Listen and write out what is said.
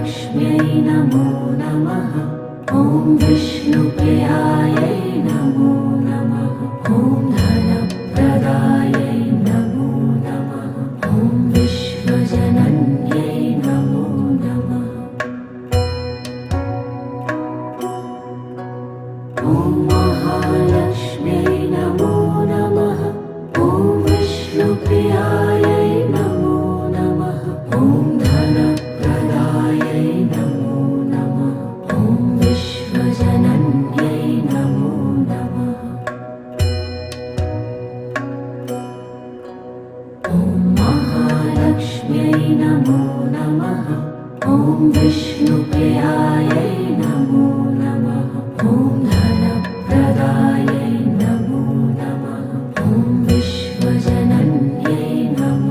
महालक्ष्म्यै नमो नमः। ॐ विष्णुप्रियायै नमो नमः। ॐ धनप्रदायै नमो नमः। ॐ विश्वजनन्यै नमो नमः। ॐ महालक्ष्म्यै नमो नमः। ॐ विष्णुप्रियायै नमो नमः। ॐ धनप्रदायै नमो नमः। ॐ विश्वजनन्यै नमो नमः। ॐ महालक्ष्म्यै नमो नमः। ॐ विष्णुप्रियायै नमो